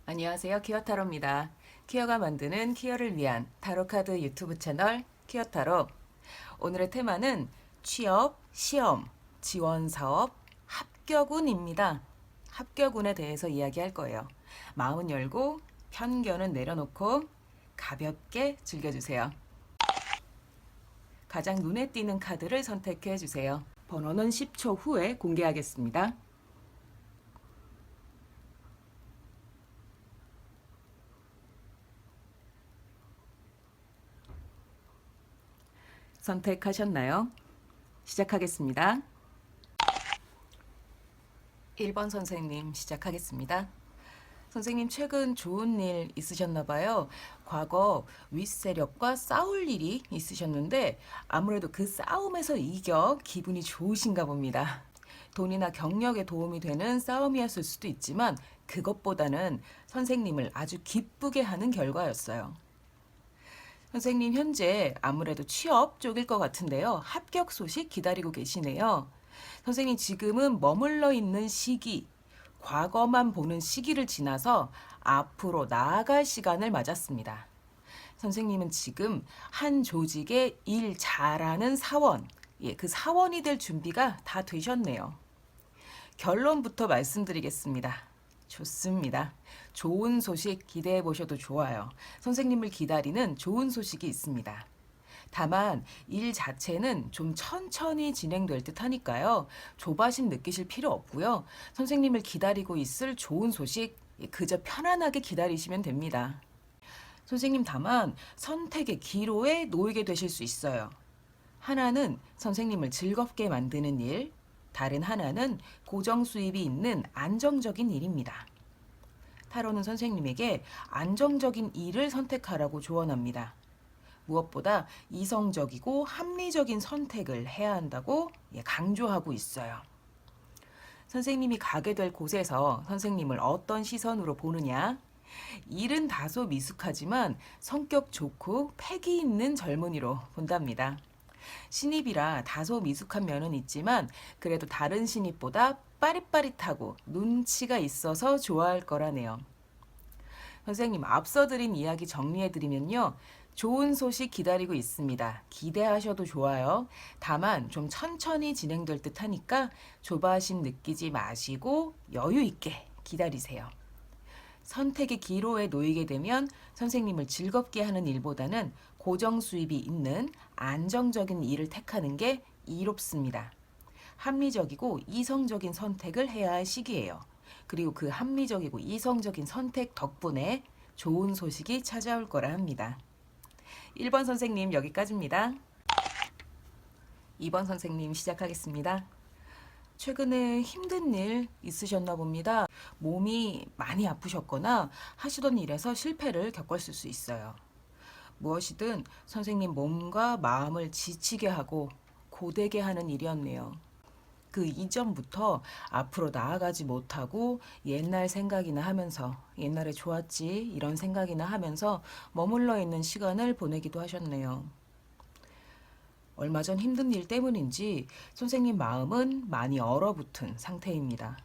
안녕하세요. 키어타로입니다. 키어가 만드는 키어를 위한 타로카드 유튜브 채널 키어타로. 오늘의 테마는 취업, 시험, 지원사업, 합격운입니다. 합격운에 대해서 이야기할 거예요. 마음은 열고 편견은 내려놓고 가볍게 즐겨주세요. 가장 눈에 띄는 카드를 선택해 주세요. 번호는 10초 후에 공개하겠습니다. 선택하셨나요? 시작하겠습니다. 1번 선생님 시작하겠습니다. 선생님 최근 좋은 일 있으셨나 봐요. 과거 윗세력과 싸울 일이 있으셨는데 아무래도 그 싸움에서 이겨 기분이 좋으신가 봅니다. 돈이나 경력에 도움이 되는 싸움이었을 수도 있지만 그것보다는 선생님을 아주 기쁘게 하는 결과였어요. 선생님 현재 아무래도 취업 쪽일 것 같은데요. 합격 소식 기다리고 계시네요. 선생님 지금은 머물러 있는 시기, 과거만 보는 시기를 지나서 앞으로 나아갈 시간을 맞았습니다. 선생님은 지금 한 조직의 일 잘하는 사원, 그 사원이 될 준비가 다 되셨네요. 결론부터 말씀드리겠습니다. 좋습니다. 좋은 소식 기대해 보셔도 좋아요. 선생님을 기다리는 좋은 소식이 있습니다. 다만 일 자체는 좀 천천히 진행될 듯 하니까요. 조바심 느끼실 필요 없고요. 선생님을 기다리고 있을 좋은 소식 그저 편안하게 기다리시면 됩니다. 선생님 다만 선택의 기로에 놓이게 되실 수 있어요. 하나는 선생님을 즐겁게 만드는 일, 다른 하나는 고정 수입이 있는 안정적인 일입니다. 타로는 선생님에게 안정적인 일을 선택하라고 조언합니다. 무엇보다 이성적이고 합리적인 선택을 해야 한다고 강조하고 있어요. 선생님이 가게 될 곳에서 선생님을 어떤 시선으로 보느냐? 일은 다소 미숙하지만 성격 좋고 패기 있는 젊은이로 본답니다. 신입이라 다소 미숙한 면은 있지만 그래도 다른 신입보다 빠릿빠릿하고 눈치가 있어서 좋아할 거라네요. 선생님 앞서 드린 이야기 정리해드리면요. 좋은 소식 기다리고 있습니다. 기대하셔도 좋아요. 다만 좀 천천히 진행될 듯 하니까 조바심 느끼지 마시고 여유 있게 기다리세요. 선택의 기로에 놓이게 되면 선생님을 즐겁게 하는 일보다는 고정 수입이 있는 안정적인 일을 택하는 게 이롭습니다. 합리적이고 이성적인 선택을 해야 할 시기예요. 그리고 그 합리적이고 이성적인 선택 덕분에 좋은 소식이 찾아올 거라 합니다. 1번 선생님 여기까지입니다. 2번 선생님 시작하겠습니다. 최근에 힘든 일 있으셨나 봅니다. 몸이 많이 아프셨거나 하시던 일에서 실패를 겪었을 수 있어요. 무엇이든 선생님 몸과 마음을 지치게 하고 고되게 하는 일이었네요. 그 이전부터 앞으로 나아가지 못하고 옛날 생각이나 하면서 옛날에 좋았지 이런 생각이나 하면서 머물러 있는 시간을 보내기도 하셨네요. 얼마 전 힘든 일 때문인지 선생님 마음은 많이 얼어붙은 상태입니다.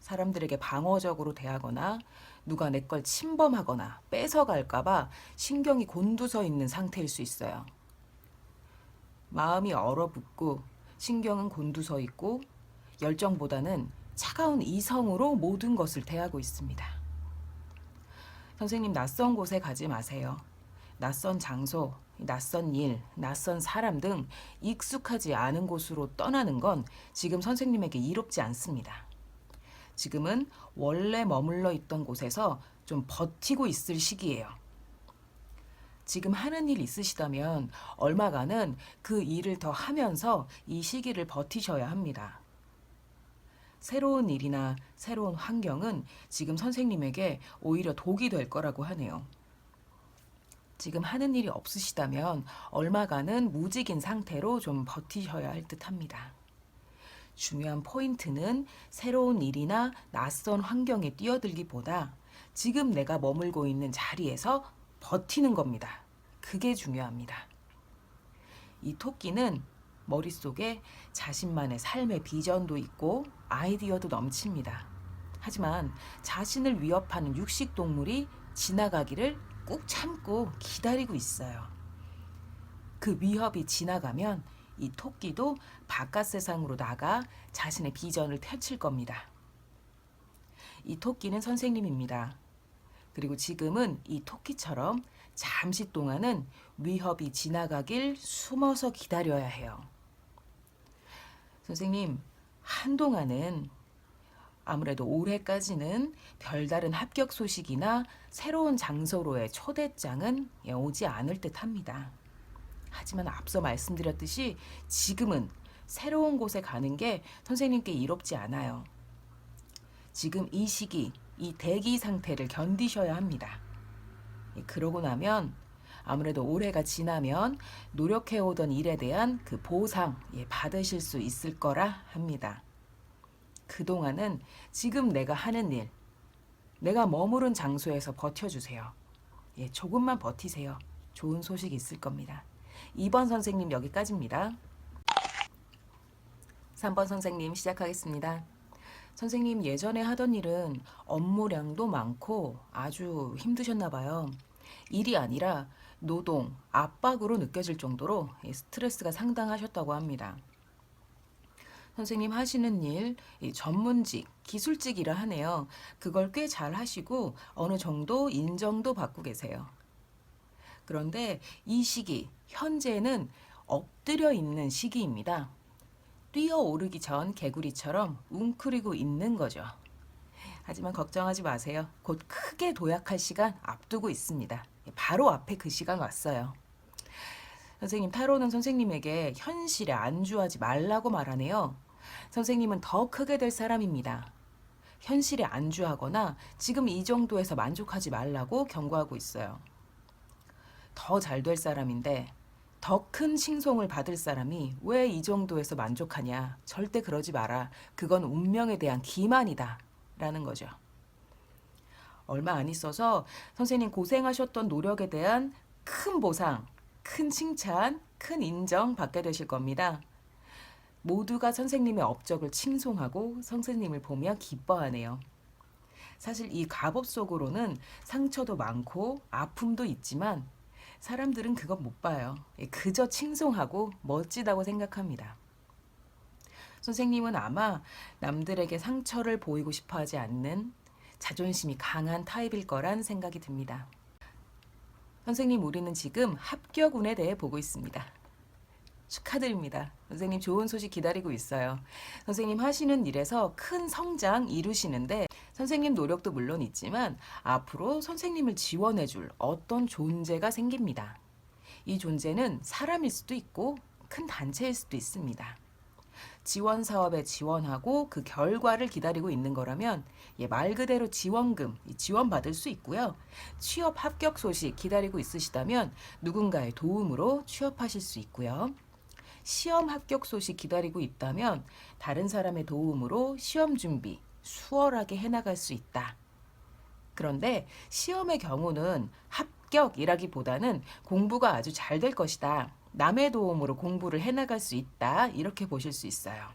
사람들에게 방어적으로 대하거나 누가 내 걸 침범하거나 뺏어갈까봐 신경이 곤두서 있는 상태일 수 있어요. 마음이 얼어붙고 신경은 곤두서 있고 열정보다는 차가운 이성으로 모든 것을 대하고 있습니다. 선생님 낯선 곳에 가지 마세요. 낯선 장소, 낯선 일, 낯선 사람 등 익숙하지 않은 곳으로 떠나는 건 지금 선생님에게 이롭지 않습니다. 지금은 원래 머물러 있던 곳에서 좀 버티고 있을 시기예요. 지금 하는 일 있으시다면 얼마간은 그 일을 더 하면서 이 시기를 버티셔야 합니다. 새로운 일이나 새로운 환경은 지금 선생님에게 오히려 독이 될 거라고 하네요. 지금 하는 일이 없으시다면 얼마간은 무직인 상태로 좀 버티셔야 할 듯 합니다. 중요한 포인트는 새로운 일이나 낯선 환경에 뛰어들기보다 지금 내가 머물고 있는 자리에서 버티는 겁니다. 그게 중요합니다. 이 토끼는 머릿속에 자신만의 삶의 비전도 있고 아이디어도 넘칩니다. 하지만 자신을 위협하는 육식 동물이 지나가기를 꾹 참고 기다리고 있어요. 그 위협이 지나가면 이 토끼도 바깥 세상으로 나가 자신의 비전을 펼칠 겁니다. 이 토끼는 선생님입니다. 그리고 지금은 이 토끼처럼 잠시 동안은 위협이 지나가길 숨어서 기다려야 해요. 선생님, 한동안은 아무래도 올해까지는 별다른 합격 소식이나 새로운 장소로의 초대장은 오지 않을 듯 합니다. 하지만 앞서 말씀드렸듯이 지금은 새로운 곳에 가는 게 선생님께 이롭지 않아요. 지금 이 시기, 이 대기 상태를 견디셔야 합니다. 그러고 나면 아무래도 올해가 지나면 노력해오던 일에 대한 그 보상 받으실 수 있을 거라 합니다. 그동안은 지금 내가 하는 일, 내가 머무른 장소에서 버텨주세요. 조금만 버티세요. 좋은 소식 있을 겁니다. 2번 선생님 여기까지입니다. 3번 선생님 시작하겠습니다. 선생님 예전에 하던 일은 업무량도 많고 아주 힘드셨나 봐요. 일이 아니라 노동, 압박으로 느껴질 정도로 스트레스가 상당하셨다고 합니다. 선생님 하시는 일, 전문직, 기술직이라 하네요. 그걸 꽤 잘 하시고 어느 정도 인정도 받고 계세요. 그런데 이 시기, 현재는 엎드려 있는 시기입니다. 뛰어오르기 전 개구리처럼 웅크리고 있는 거죠. 하지만 걱정하지 마세요. 곧 크게 도약할 시간 앞두고 있습니다. 바로 앞에 그 시간 왔어요. 선생님, 타로는 선생님에게 현실에 안주하지 말라고 말하네요. 선생님은 더 크게 될 사람입니다. 현실에 안주하거나 지금 이 정도에서 만족하지 말라고 경고하고 있어요. 더 잘 될 사람인데 더 큰 칭송을 받을 사람이 왜 이 정도에서 만족하냐. 절대 그러지 마라. 그건 운명에 대한 기만이다. 라는 거죠. 얼마 안 있어서 선생님 고생하셨던 노력에 대한 큰 보상, 큰 칭찬, 큰 인정 받게 되실 겁니다. 모두가 선생님의 업적을 칭송하고 선생님을 보며 기뻐하네요. 사실 이 갑옷 속으로는 상처도 많고 아픔도 있지만 사람들은 그것 못 봐요. 그저 칭송하고 멋지다고 생각합니다. 선생님은 아마 남들에게 상처를 보이고 싶어 하지 않는 자존심이 강한 타입일 거란 생각이 듭니다. 선생님, 우리는 지금 합격운에 대해 보고 있습니다. 축하드립니다. 선생님 좋은 소식 기다리고 있어요. 선생님 하시는 일에서 큰 성장 이루시는데 선생님 노력도 물론 있지만 앞으로 선생님을 지원해줄 어떤 존재가 생깁니다. 이 존재는 사람일 수도 있고 큰 단체일 수도 있습니다. 지원 사업에 지원하고 그 결과를 기다리고 있는 거라면 말 그대로 지원금, 지원받을 수 있고요. 취업 합격 소식 기다리고 있으시다면 누군가의 도움으로 취업하실 수 있고요. 시험 합격 소식 기다리고 있다면 다른 사람의 도움으로 시험 준비 수월하게 해나갈 수 있다. 그런데 시험의 경우는 합격이라기보다는 공부가 아주 잘 될 것이다. 남의 도움으로 공부를 해나갈 수 있다. 이렇게 보실 수 있어요.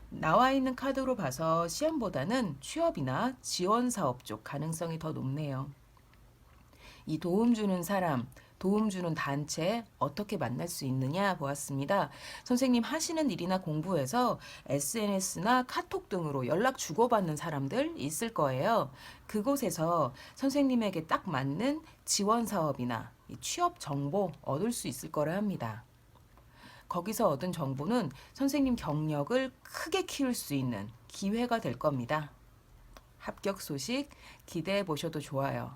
나와 있는 카드로 봐서 시험보다는 취업이나 지원 사업 쪽 가능성이 더 높네요. 이 도움 주는 사람, 도움 주는 단체 어떻게 만날 수 있느냐 보았습니다. 선생님 하시는 일이나 공부에서 SNS나 카톡 등으로 연락 주고받는 사람들 있을 거예요. 그곳에서 선생님에게 딱 맞는 지원 사업이나 취업 정보 얻을 수 있을 거라 합니다. 거기서 얻은 정보는 선생님 경력을 크게 키울 수 있는 기회가 될 겁니다. 합격 소식 기대해 보셔도 좋아요.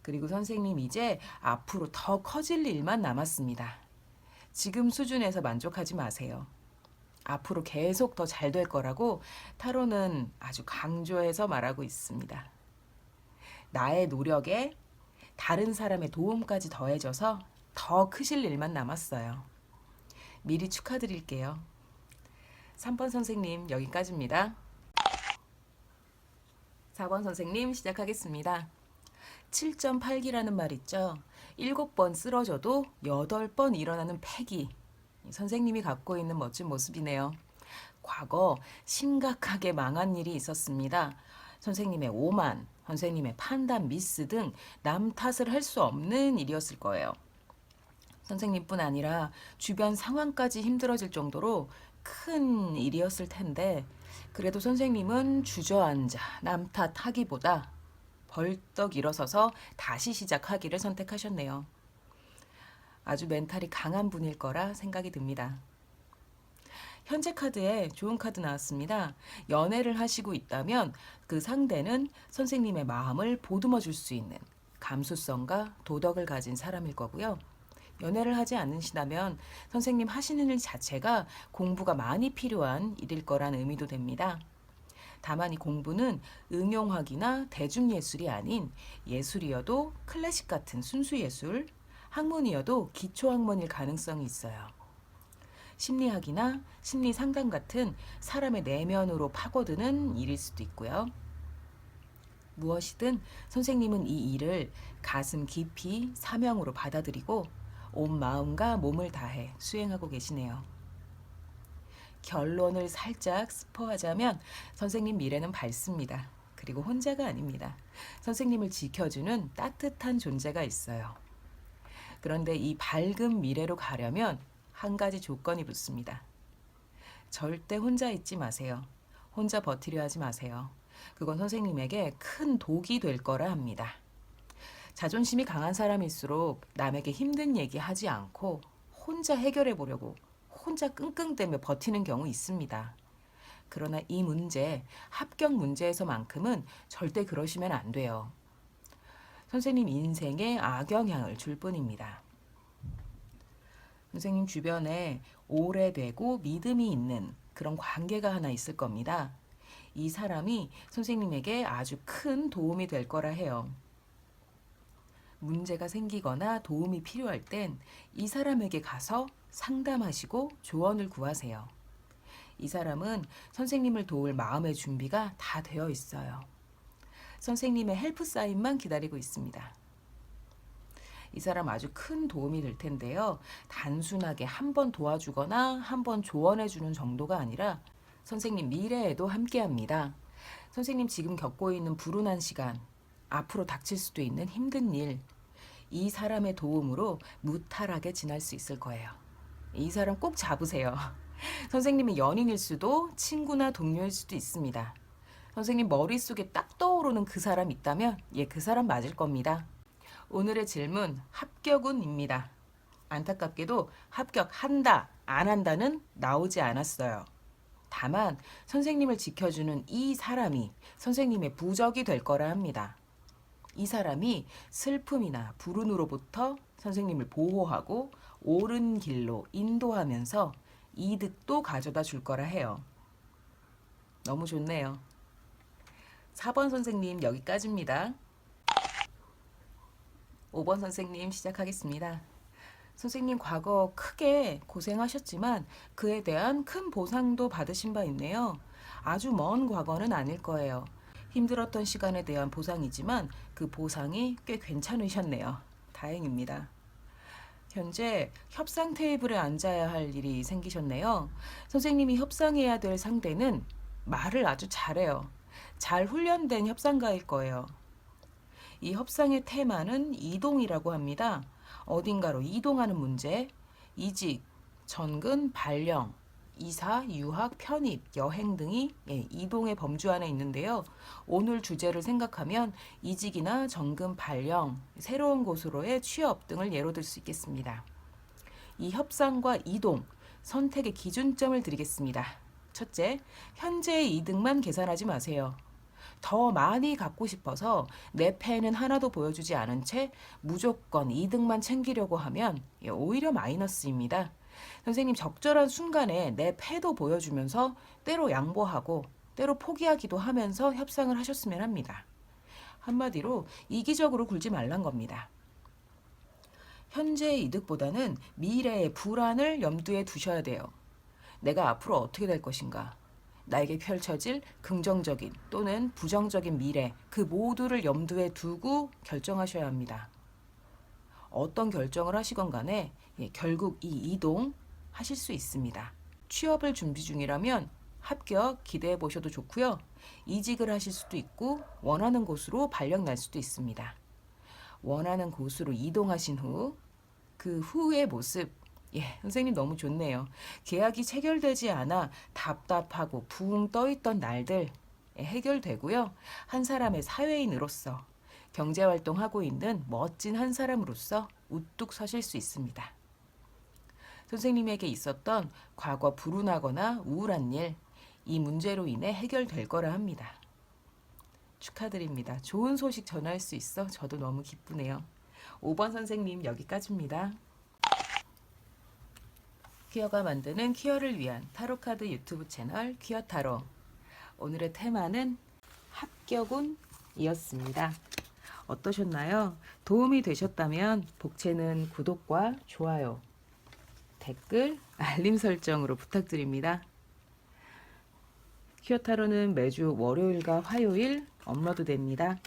그리고 선생님 이제 앞으로 더 커질 일만 남았습니다. 지금 수준에서 만족하지 마세요. 앞으로 계속 더 잘 될 거라고 타로는 아주 강조해서 말하고 있습니다. 나의 노력에 다른 사람의 도움까지 더해져서 더 크실 일만 남았어요. 미리 축하드릴게요. 3번 선생님 여기까지입니다. 4번 선생님 시작하겠습니다. 7.8기라는 말 있죠. 7번 쓰러져도 8번 일어나는 패기. 선생님이 갖고 있는 멋진 모습이네요. 과거 심각하게 망한 일이 있었습니다. 선생님의 오만, 선생님의 판단 미스 등 남 탓을 할 수 없는 일이었을 거예요. 선생님뿐 아니라 주변 상황까지 힘들어질 정도로 큰 일이었을 텐데 그래도 선생님은 주저앉아 남 탓하기보다 벌떡 일어서서 다시 시작하기를 선택하셨네요. 아주 멘탈이 강한 분일 거라 생각이 듭니다. 현재 카드에 좋은 카드 나왔습니다. 연애를 하시고 있다면 그 상대는 선생님의 마음을 보듬어 줄 수 있는 감수성과 도덕을 가진 사람일 거고요. 연애를 하지 않으시다면 선생님 하시는 일 자체가 공부가 많이 필요한 일일 거란 의미도 됩니다. 다만 이 공부는 응용학이나 대중예술이 아닌 예술이어도 클래식 같은 순수예술, 학문이어도 기초학문일 가능성이 있어요. 심리학이나 심리상담 같은 사람의 내면으로 파고드는 일일 수도 있고요. 무엇이든 선생님은 이 일을 가슴 깊이 사명으로 받아들이고 온 마음과 몸을 다해 수행하고 계시네요. 결론을 살짝 스포하자면 선생님 미래는 밝습니다. 그리고 혼자가 아닙니다. 선생님을 지켜주는 따뜻한 존재가 있어요. 그런데 이 밝은 미래로 가려면 한 가지 조건이 붙습니다. 절대 혼자 있지 마세요. 혼자 버티려 하지 마세요. 그건 선생님에게 큰 독이 될 거라 합니다. 자존심이 강한 사람일수록 남에게 힘든 얘기 하지 않고 혼자 해결해 보려고 혼자 끙끙대며 버티는 경우 있습니다. 그러나 이 문제, 합격 문제에서만큼은 절대 그러시면 안 돼요. 선생님 인생에 악영향을 줄 뿐입니다. 선생님 주변에 오래되고 믿음이 있는 그런 관계가 하나 있을 겁니다. 이 사람이 선생님에게 아주 큰 도움이 될 거라 해요. 문제가 생기거나 도움이 필요할 땐 이 사람에게 가서 상담하시고 조언을 구하세요. 이 사람은 선생님을 도울 마음의 준비가 다 되어 있어요. 선생님의 헬프 사인만 기다리고 있습니다. 이 사람 아주 큰 도움이 될 텐데요. 단순하게 한 번 도와주거나 한 번 조언해주는 정도가 아니라 선생님 미래에도 함께합니다. 선생님 지금 겪고 있는 불운한 시간, 앞으로 닥칠 수도 있는 힘든 일, 이 사람의 도움으로 무탈하게 지날 수 있을 거예요. 이 사람 꼭 잡으세요. 선생님이 연인일 수도 친구나 동료일 수도 있습니다. 선생님 머릿속에 딱 떠오르는 그 사람 있다면 그 사람 맞을 겁니다. 오늘의 질문 합격운입니다. 안타깝게도 합격한다, 안 한다는 나오지 않았어요. 다만 선생님을 지켜주는 이 사람이 선생님의 부적이 될 거라 합니다. 이 사람이 슬픔이나 불운으로부터 선생님을 보호하고 옳은 길로 인도하면서 이득도 가져다 줄 거라 해요. 너무 좋네요. 4번 선생님 여기까지입니다. 5번 선생님 시작하겠습니다. 선생님 과거 크게 고생하셨지만 그에 대한 큰 보상도 받으신 바 있네요. 아주 먼 과거는 아닐 거예요. 힘들었던 시간에 대한 보상이지만 그 보상이 꽤 괜찮으셨네요. 다행입니다. 현재 협상 테이블에 앉아야 할 일이 생기셨네요. 선생님이 협상해야 될 상대는 말을 아주 잘해요. 잘 훈련된 협상가일 거예요. 이 협상의 테마는 이동이라고 합니다. 어딘가로 이동하는 문제, 이직, 전근, 발령, 이사, 유학, 편입, 여행 등이 이동의 범주 안에 있는데요. 오늘 주제를 생각하면 이직이나 전근, 발령, 새로운 곳으로의 취업 등을 예로 들 수 있겠습니다. 이 협상과 이동, 선택의 기준점을 드리겠습니다. 첫째, 현재의 이득만 계산하지 마세요. 더 많이 갖고 싶어서 내 패는 하나도 보여주지 않은 채 무조건 이득만 챙기려고 하면 오히려 마이너스입니다. 선생님 적절한 순간에 내 패도 보여주면서 때로 양보하고 때로 포기하기도 하면서 협상을 하셨으면 합니다. 한마디로 이기적으로 굴지 말란 겁니다. 현재의 이득보다는 미래의 불안을 염두에 두셔야 돼요. 내가 앞으로 어떻게 될 것인가? 나에게 펼쳐질 긍정적인 또는 부정적인 미래, 그 모두를 염두에 두고 결정하셔야 합니다. 어떤 결정을 하시건 간에 결국 이 이동 하실 수 있습니다. 취업을 준비 중이라면 합격 기대해 보셔도 좋고요. 이직을 하실 수도 있고 원하는 곳으로 발령 날 수도 있습니다. 원하는 곳으로 이동하신 후 그 후의 모습, 선생님 너무 좋네요. 계약이 체결되지 않아 답답하고 붕 떠있던 날들 해결되고요. 한 사람의 사회인으로서 경제활동하고 있는 멋진 한 사람으로서 우뚝 서실 수 있습니다. 선생님에게 있었던 과거 불운하거나 우울한 일, 이 문제로 인해 해결될 거라 합니다. 축하드립니다. 좋은 소식 전할 수 있어 저도 너무 기쁘네요. 5번 선생님 여기까지입니다. 퀴어가 만드는 퀴어를 위한 타로카드 유튜브 채널 퀴어타로. 오늘의 테마는 합격운이었습니다. 어떠셨나요? 도움이 되셨다면 복채는 구독과 좋아요, 댓글, 알림 설정으로 부탁드립니다. 퀴어타로는 매주 월요일과 화요일 업로드됩니다.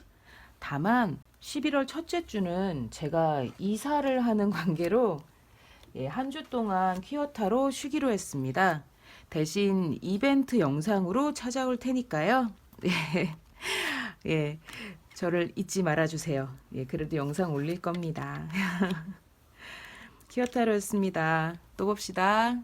다만 11월 첫째 주는 제가 이사를 하는 관계로 한 주 동안 퀴어타로 쉬기로 했습니다. 대신 이벤트 영상으로 찾아올 테니까요. 저를 잊지 말아주세요. 그래도 영상 올릴 겁니다. 퀴어타로였습니다. 또 봅시다.